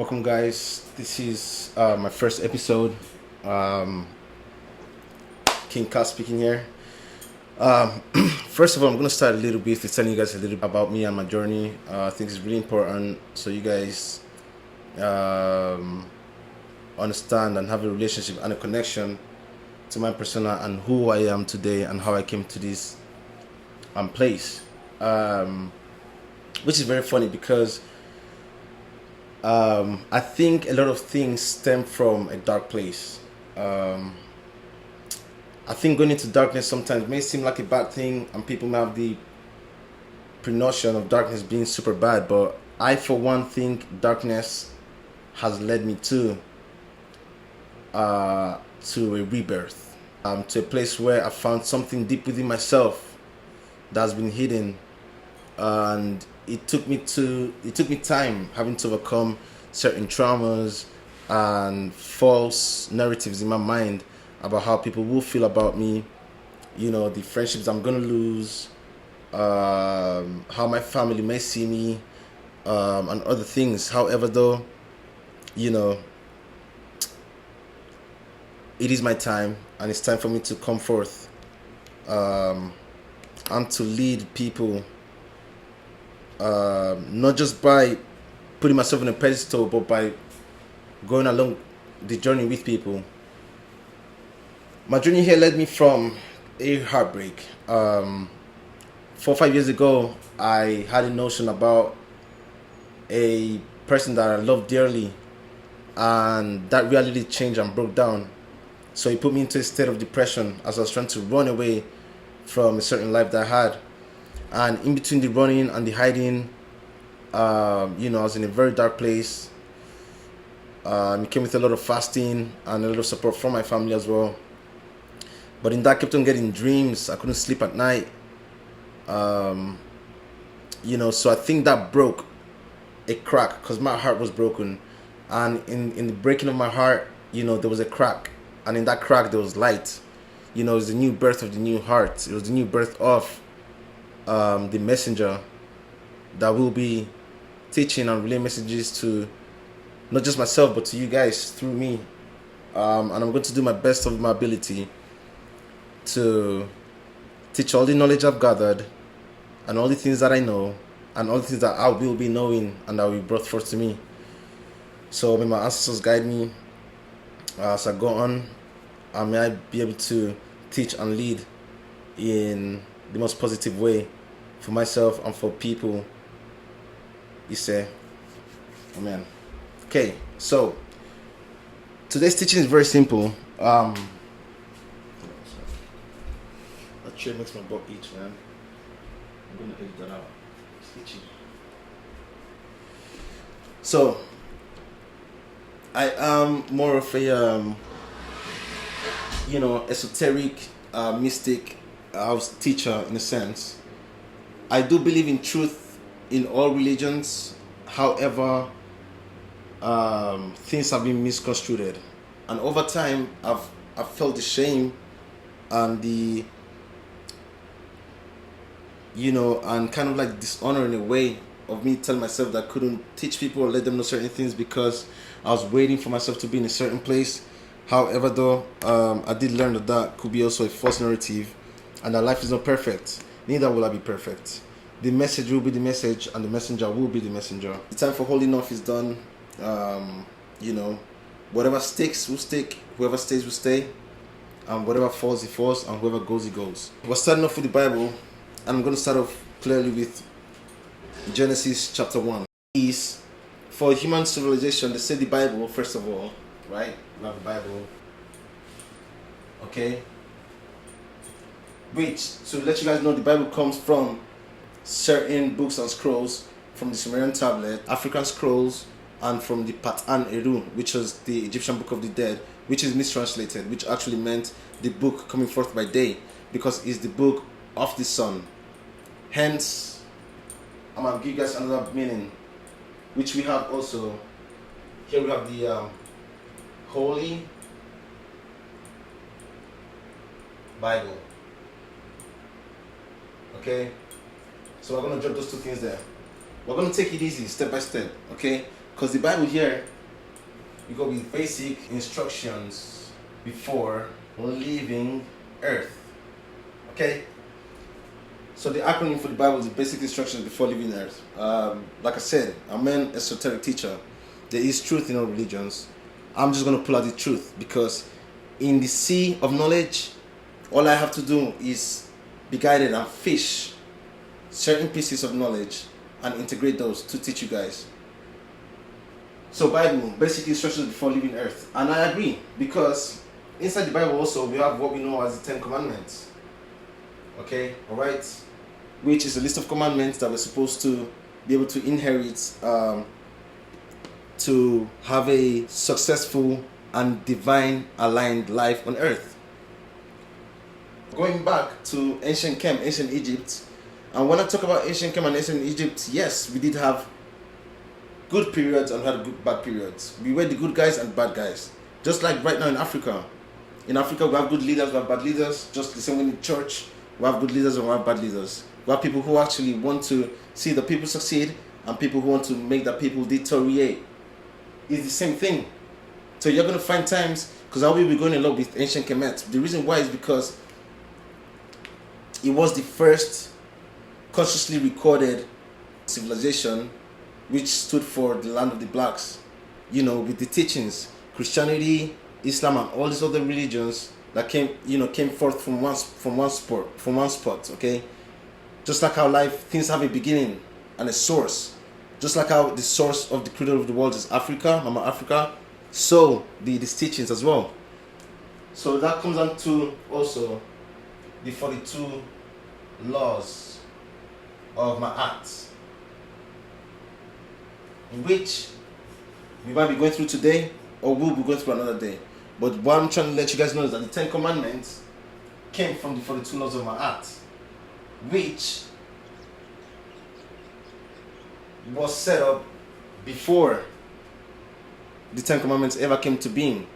Welcome, guys. This is my first episode. Um, King Kat speaking here. Um, First of all, I'm going to start a little bit with telling you guys a little bit about me and my journey. I think it's really important so you guys understand and have a relationship and a connection to my persona and who I am today and how I came to this place. Which is very funny because I think a lot of things stem from a dark place. I think going into darkness sometimes may seem like a bad thing, and people may have the pre-notion of darkness being super bad. But I, for one, think darkness has led me to a rebirth, to a place where I found something deep within myself that's been hidden, and it took me time having to overcome certain traumas and false narratives in my mind about how people will feel about me, the friendships I'm gonna lose, how my family may see me, and other things. However, though, it is my time, and it's time for me to come forth and to lead people, not just by putting myself on a pedestal, but by going along the journey with people. My journey here led me from a heartbreak. 4 or 5 years ago, I had a notion about a person that I loved dearly, and that reality changed and broke down. So it put me into a state of depression as I was trying to run away from a certain life that I had. And in between the running and the hiding, I was in a very dark place. It came with a lot of fasting and a lot of support from my family as well. But in that, I kept on getting dreams. I couldn't sleep at night. So I think that broke a crack because my heart was broken. And in the breaking of my heart, there was a crack. And in that crack, there was light. It was the new birth of the new heart. It was the new birth of the messenger that will be teaching and relaying messages to not just myself but to you guys through me, and I'm going to do my best of my ability to teach all the knowledge I've gathered and all the things that I know and all the things that I will be knowing and that will be brought forth to me. So may my ancestors guide me as I go on, and may I be able to teach and lead in the most positive way for myself and for people. You say, amen. Okay, so today's teaching is very simple. That chair makes my butt itch, man. I'm gonna edit that out. It's itchy. So I am more of a esoteric, mystic teacher in a sense. I do believe in truth in all religions. However, things have been misconstrued, and over time I've felt the shame and the and kind of like dishonor in a way of me telling myself that I couldn't teach people or let them know certain things because I was waiting for myself to be in a certain place. However, though, I did learn that could be also a false narrative, and that life is not perfect. Neither will I be perfect. The message will be the message, and the messenger will be the messenger. The time for holding off is done. Whatever sticks will stick. Whoever stays will stay. And whatever falls, it falls. And whoever goes, it goes. We're starting off with the Bible, and I'm going to start off clearly with Genesis chapter 1. Is for human civilization, they say the Bible first of all, right? We have the Bible. Okay. Which, to let you guys know, the Bible comes from certain books and scrolls from the Sumerian tablet, African scrolls, and from the Patan Eru, which was the Egyptian book of the dead, which is mistranslated, which actually meant the book coming forth by day, because it's the book of the sun. Hence, I'm going to give you guys another meaning, which we have also. Here we have the Holy Bible. Okay, so we're going to drop those two things there. We're going to take it easy, step by step, okay? Because the Bible here, we go with basic instructions before leaving earth. Okay? So the acronym for the Bible is the basic instructions before leaving earth. Like I said, I'm an esoteric teacher. There is truth in all religions. I'm just going to pull out the truth, because in the sea of knowledge, all I have to do is be guided and fish certain pieces of knowledge and integrate those to teach you guys. So Bible, basic instructions before leaving earth. And I agree, because inside the Bible also we have what we know as the 10 Commandments. Okay, alright? Which is a list of commandments that we're supposed to be able to inherit to have a successful and divine aligned life on earth. Going back to ancient Egypt, and when I talk about ancient Chem and ancient Egypt, yes, we did have good periods and had good bad periods. We were the good guys and bad guys. Just like right now in Africa. In Africa we have good leaders, we have bad leaders. Just the same way in the church, we have good leaders and we have bad leaders. We have people who actually want to see the people succeed and people who want to make the people deteriorate. It's the same thing. So you're going to find times, because I will be going a lot with ancient Kemet. The reason why is because it was the first consciously recorded civilization which stood for the land of the blacks. You know, with the teachings, Christianity, Islam, and all these other religions that came forth from one spot. Okay, just like how things have a beginning and a source. Just like how the source of the cradle of the world is Africa, Mama Africa, so these teachings as well. So that comes on to also the 42 laws of Ma'at, which we might be going through today or we'll be going through another day. But what I'm trying to let you guys know is that the 10 Commandments came from the 42 laws of Ma'at, which was set up before the 10 Commandments ever came to being,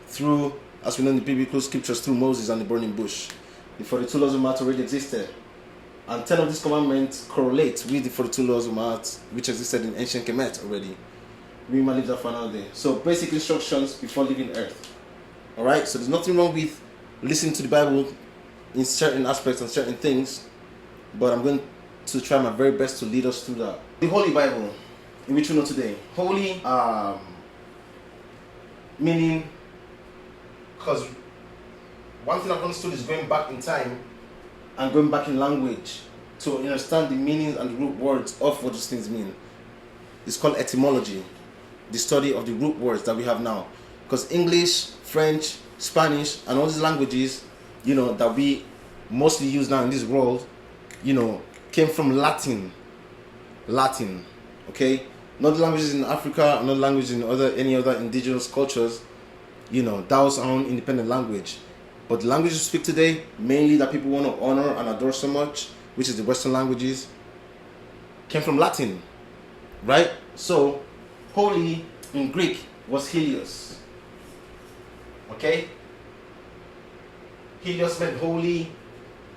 through, as we know in the biblical scriptures, through Moses and the burning bush. The 42 laws of Ma'at already existed, and 10 of these commandments correlate with the 42 laws of Ma'at, which existed in ancient Kemet already. We might leave that for another day. So basic instructions before leaving earth. Alright, so there's nothing wrong with listening to the Bible in certain aspects and certain things, but I'm going to try my very best to lead us through that. The Holy Bible, in which we know today. Holy, meaning, because one thing I've understood is going back in time and going back in language to understand the meanings and the root words of what those things mean. It's called etymology, the study of the root words that we have now. Because English, French, Spanish, and all these languages, that we mostly use now in this world, came from Latin, okay? Not the languages in Africa, not languages in any other indigenous cultures, that was our own independent language. But the languages we speak today, mainly that people want to honor and adore so much, which is the Western languages, came from Latin, right? So, holy in Greek was Helios, okay? Helios meant holy,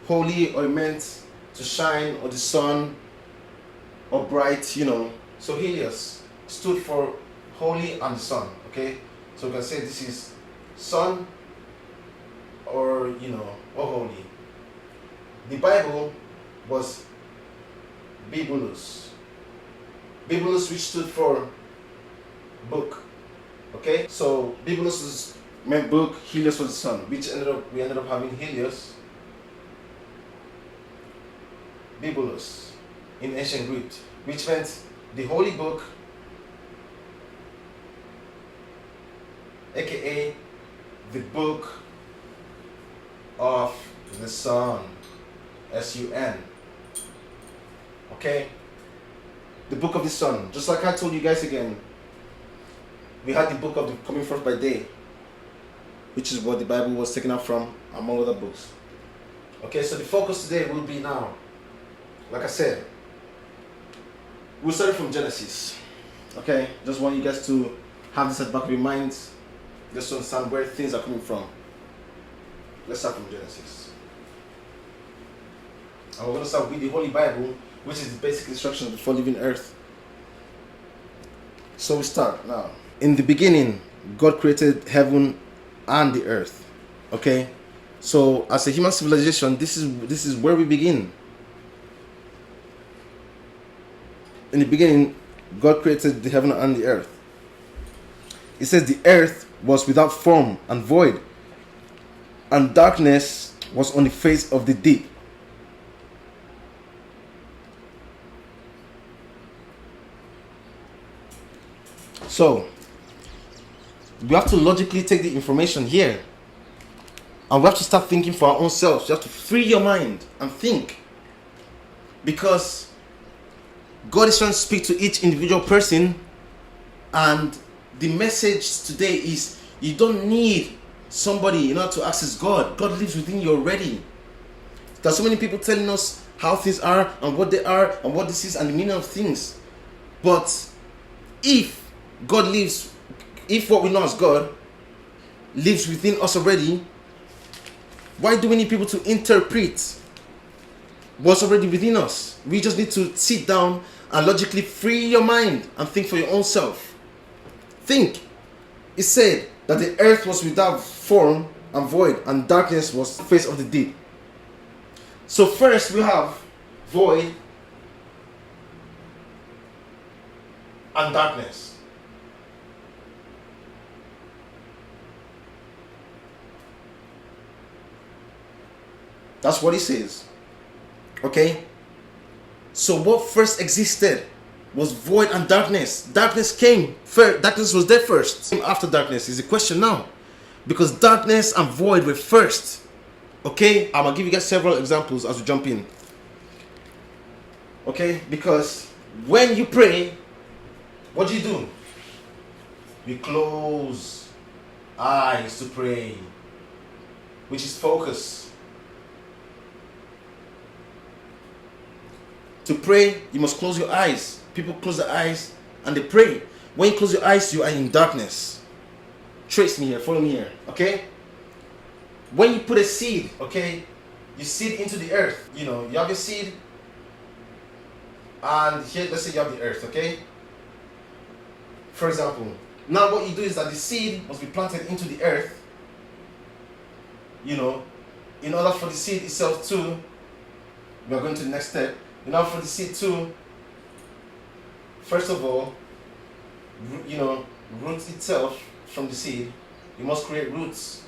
or it meant to shine, or the sun, or bright, So Helios stood for holy and sun, okay? So we can say this is sun, or or holy. The Bible was Bibulus, which stood for book, okay? So Bibulus meant book, Helios was the sun, which we ended up having Helios, Bibulus in ancient Greek, which meant the holy book, aka the book of the sun, S-U-N, okay? The book of the sun. Just like I told you guys again, we had the book of the coming forth by day, which is what the Bible was taken up from, among other books. Okay, so the focus today will be now, like I said, we'll start from Genesis. Okay, just want you guys to have this at the back of your minds, just to understand where things are coming from. Let's start from Genesis. And we're going to start with the Holy Bible, which is the basic instructions before leaving earth. So we start now. In the beginning, God created heaven and the earth. Okay? So as a human civilization, this is where we begin. In the beginning, God created the heaven and the earth. It says the earth was without form and void, and darkness was on the face of the deep. So, we have to logically take the information here, and we have to start thinking for our own selves. You have to free your mind and think, because God is trying to speak to each individual person, and the message today is you don't need somebody in order to access God. God lives within you already. There's so many people telling us how things are and what they are and what this is and the meaning of things. But if God lives, if what we know as God lives within us already, why do we need people to interpret what's already within us? We just need to sit down and logically free your mind and think for your own self. Think. It said that the earth was without form and void, and darkness was the face of the deep. So first we have void and darkness. That's what it says. Okay? So what first existed was void and darkness. Darkness came first. Darkness was there first. After darkness is the question now. Because darkness and void were first. Okay? I'm going to give you guys several examples as we jump in. Okay? Because when you pray, what do? We close eyes to pray, which is focus. To pray, you must close your eyes. People close their eyes and they pray. When you close your eyes, you are in darkness. Trace me here, follow me here, okay? When you put a seed, okay, you seed into the earth. You know, you have a seed, and here, let's say you have the earth, okay? For example, now what you do is that the seed must be planted into the earth, you know, in order for the seed itself to, we are going to the next step, in order for the seed to, first of all, you know, root itself from the seed, you must create roots.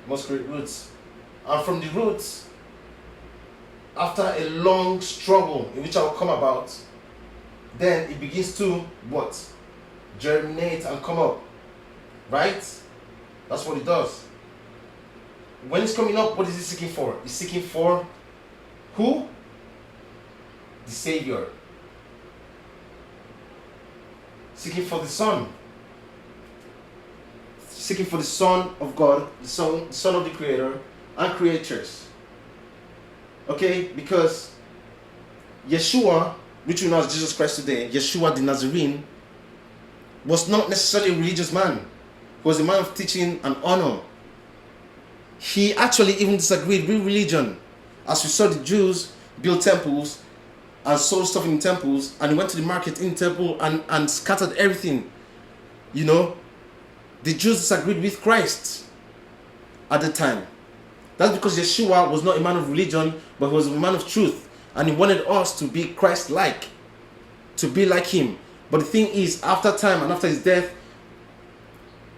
You must create roots. And from the roots, after a long struggle in which I will come about, then it begins to what? Germinate and come up. Right? That's what it does. When it's coming up, what is it seeking for? It's seeking for who? The Savior. Seeking for the Son. Seeking for the Son of God, the Son of the Creator and creatures. Okay? Because Yeshua, which we know as Jesus Christ today, Yeshua the Nazarene, was not necessarily a religious man. He was a man of teaching and honor. He actually even disagreed with religion. As we saw the Jews build temples and sold stuff in temples, and he went to the market in the temple and scattered everything. You know, the Jews disagreed with Christ at the time. That's because Yeshua was not a man of religion, but he was a man of truth. And he wanted us to be Christ-like, to be like him. But the thing is, after time and after his death,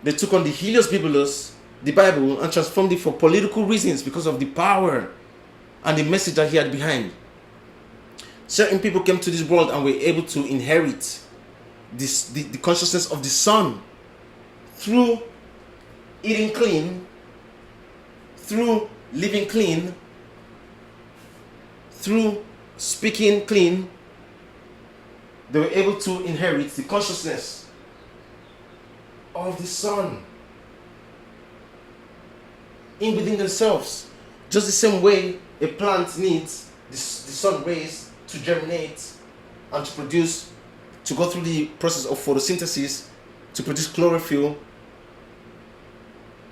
they took on the Helios Bibulus, the Bible, and transformed it for political reasons because of the power and the message that he had behind. Certain people came to this world and were able to inherit the consciousness of the Son through eating clean, through living clean, through speaking clean. They were able to inherit the consciousness of the Son in within themselves. Just the same way a plant needs the sun rays to germinate and to produce, to go through the process of photosynthesis to produce chlorophyll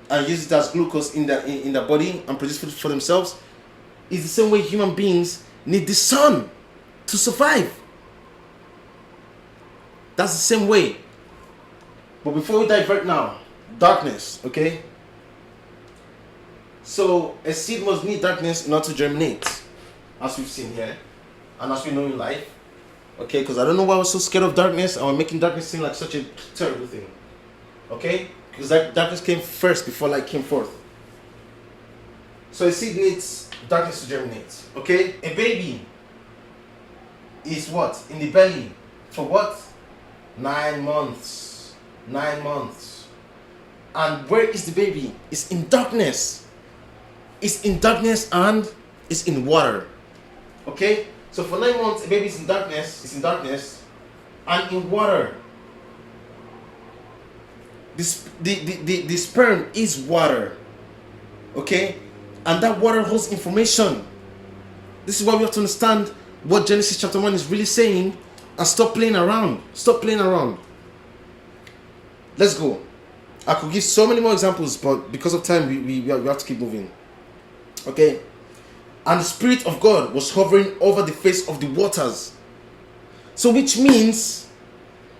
and use it as glucose in their body and produce food for themselves. It's the same way human beings need the sun to survive. That's the same way. But before we divert now, darkness, okay? So a seed must need darkness in order to germinate, as we've seen here, and as we know in life. Okay, because I don't know why I was so scared of darkness, and we're making darkness seem like such a terrible thing. Okay? Because darkness came first before light came forth. So a seed needs darkness to germinate. Okay? A baby is what? In the belly. For what? 9 months. 9 months. And where is the baby? It's in darkness. It's in darkness and it's in water. Okay? So for 9 months, a baby is in darkness. It's in darkness and in water. The sperm is water. Okay? And that water holds information. This is why we have to understand what Genesis chapter 1 is really saying and stop playing around. Stop playing around. Let's go. I could give so many more examples, but because of time, we have to keep moving. Okay? And the Spirit of God was hovering over the face of the waters. So which means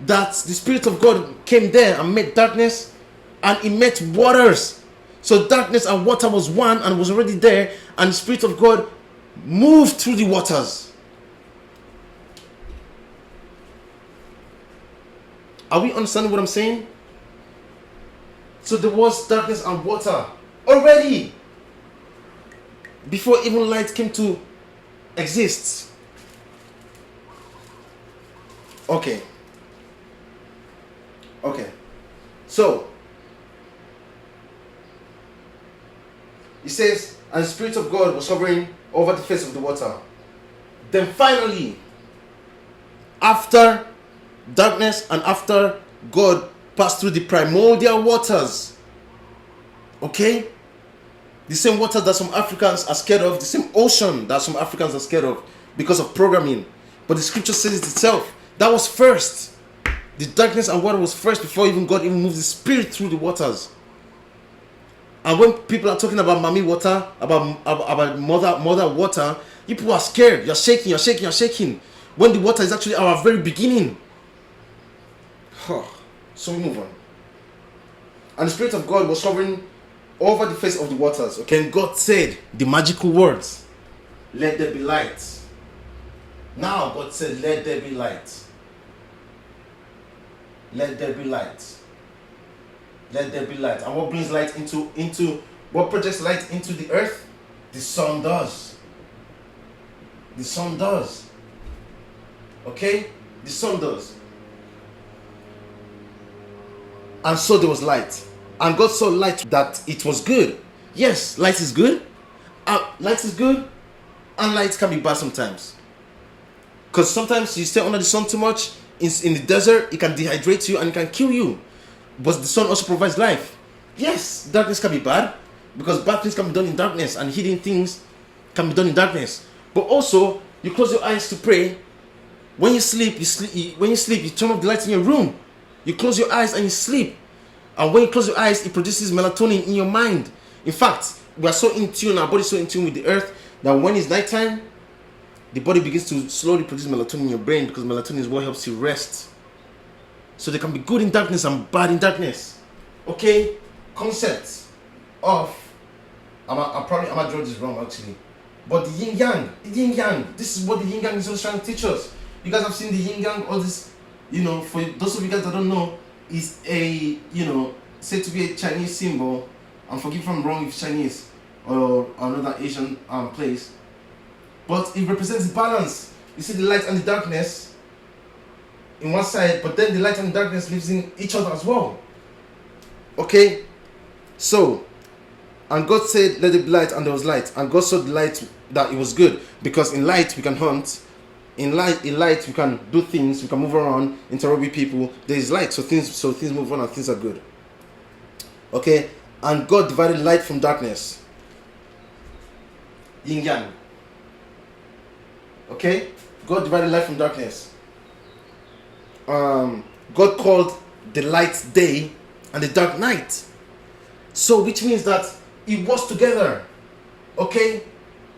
that the Spirit of God came there and met darkness and it met waters. So darkness and water was one and was already there, and the Spirit of God moved through the waters. Are we understanding what I'm saying? So there was darkness and water already before even light came to exist. Okay. So it says, and the Spirit of God was hovering over the face of the water. Then finally, after darkness and after God passed through the primordial waters, okay, the same water that some Africans are scared of, the same ocean that some Africans are scared of because of programming, but the scripture says it itself. That was first. The darkness and water was first before even God even moved the Spirit through the waters. And when people are talking about mommy water, about mother water, people are scared. You're shaking. When the water is actually our very beginning. So we move on. And the Spirit of God was hovering over the face of the waters. Okay, and God said the magical words, "Let there be light." Now God said, "Let there be light." Let there be light. Let there be light. And what brings light into what projects light into the earth? The sun does. The sun does. Okay? The sun does. And so there was light. And God saw light that it was good. Yes, light is good. Light is good. And light can be bad sometimes. Because sometimes you stay under the sun too much. In the desert, it can dehydrate you and it can kill you. But the sun also provides life. Yes, darkness can be bad, because bad things can be done in darkness and hidden things can be done in darkness. But also, you close your eyes to pray. When you sleep, you turn off the lights in your room. You close your eyes and you sleep. And when you close your eyes, it produces melatonin in your mind. In fact, we are so in tune, our body is so in tune with the earth, that when it's nighttime, the body begins to slowly produce melatonin in your brain, because melatonin is what helps you rest. So they can be good in darkness and bad in darkness. Okay? Concepts of, I might draw this wrong actually, but the yin yang, this is what the yin yang is always trying to teach us. You guys have seen the yin yang, all this, for those of you guys that don't know, is a, said to be a Chinese symbol. And forgive if I'm wrong if Chinese or another Asian place. But it represents balance. You see the light and the darkness in one side, but then the light and the darkness lives in each other as well. Okay? So, and God said, "Let there be light," and there was light. And God saw the light that it was good, because in light we can hunt. In light we can do things, we can move around, interact with people. There is light, so things move on and things are good. Okay? And God divided light from darkness. Yin yang. Okay? God divided light from darkness. God called the light day and the dark night. So which means that it was together. Okay?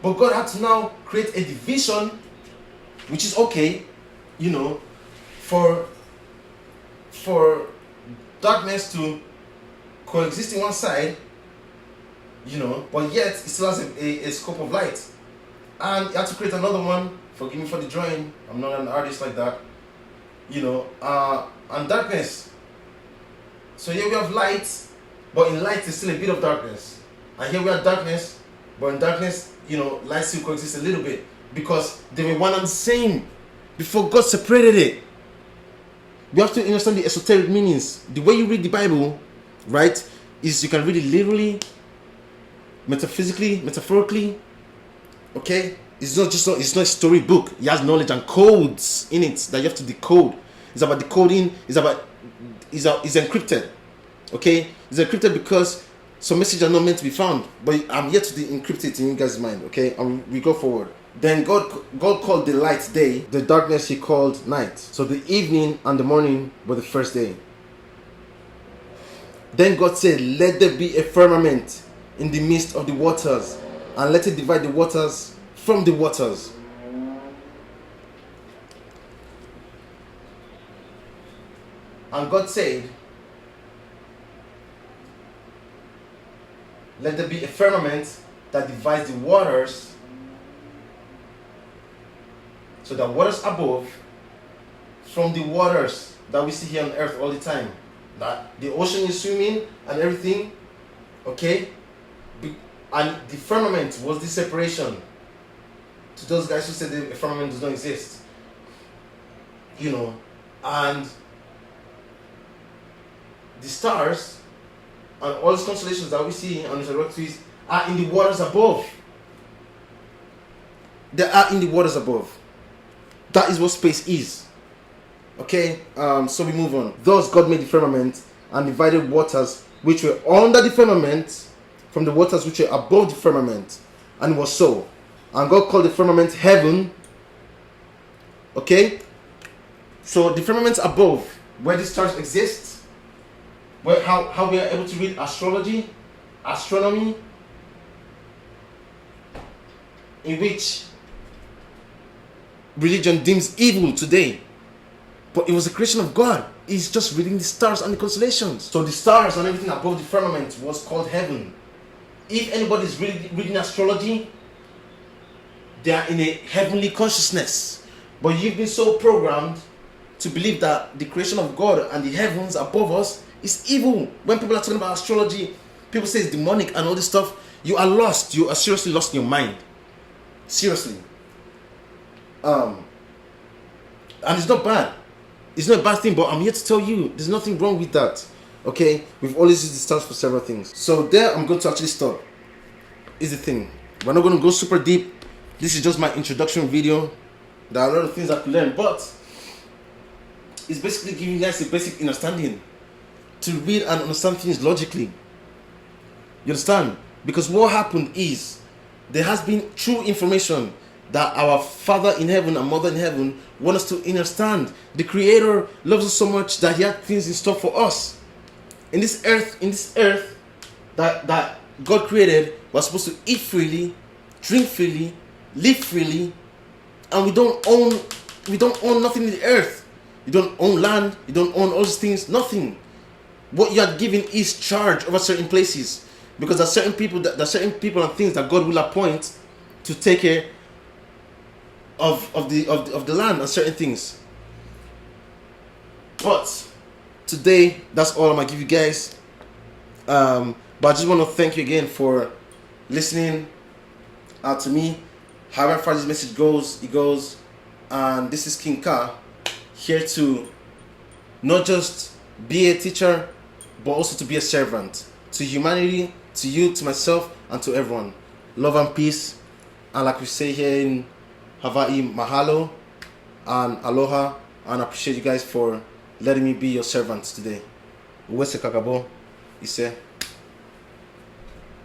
But God had to now create a division, which is okay, for for darkness to coexist in one side, but yet it still has a scope of light. And you have to create another one. Forgive me for the drawing, I'm not an artist like that. And darkness. So here we have light, but in light there's still a bit of darkness. And here we have darkness, but in darkness, light still coexists a little bit, because they were one and the same before God separated it. You have to understand the esoteric meanings. The way you read the Bible, right, is you can read it literally, metaphysically, metaphorically. Okay, it's not a story book. It has knowledge and codes in it that you have to decode. It's about decoding. It's encrypted. Okay, it's encrypted because some messages are not meant to be found, but I'm yet to encrypt it in you guys' mind. Okay, and we go forward. Then God called the light day, the darkness He called night. So the evening and the morning were the first day. Then God said, "Let there be a firmament in the midst of the waters, and let it divide the waters from the waters." And God said, "Let there be a firmament that divides the waters." So the waters above from the waters that we see here on earth all the time. That the ocean is swimming and everything. Okay? And the firmament was the separation. To those guys who said the firmament does not exist. And the stars and all these constellations that we see on the rock trees are in the waters above. They are in the waters above. That is what space is. Okay, so we move on. Thus God made the firmament and divided waters which were under the firmament from the waters which were above the firmament. And it was so. And God called the firmament heaven. Okay, so the firmament above, where the stars exist, where how we are able to read astrology, astronomy, in which religion deems evil today, but it was a creation of God. He's just reading the stars and the constellations. So the stars and everything above the firmament was called heaven. If anybody is reading astrology, they are in a heavenly consciousness. But you've been so programmed to believe that the creation of God and the heavens above us is evil. When people are talking about astrology, people say it's demonic and all this stuff. You are lost. You are seriously lost in your mind. Seriously. And it's not bad. It's not a bad thing, but I'm here to tell you there's nothing wrong with that. Okay, we've always used the stars for several things. So there, I'm going to actually stop. Is the thing. We're not going to go super deep. This is just my introduction video. There are a lot of things I could learn, but it's basically giving you guys a basic understanding to read and understand things logically. You understand? Because what happened is there has been true information that our Father in heaven and Mother in heaven want us to understand. The Creator loves us so much that He had things in store for us. In this earth that God created, we're supposed to eat freely, drink freely, live freely, and we don't own nothing in the earth. You don't own land, you don't own all these things, nothing. What you are given is charge over certain places, because there are certain people and things that God will appoint to take care of the land and certain things. But today, that's all I'm gonna give you guys. But I just want to thank you again for listening out to me. However far this message goes, it goes. And this is King Ka, here to not just be a teacher, but also to be a servant to humanity, to you, to myself, and to everyone. Love and peace. And like we say here in Hawaii, mahalo and aloha. And I appreciate you guys for letting me be your servant today. Uwese kakabo, ise.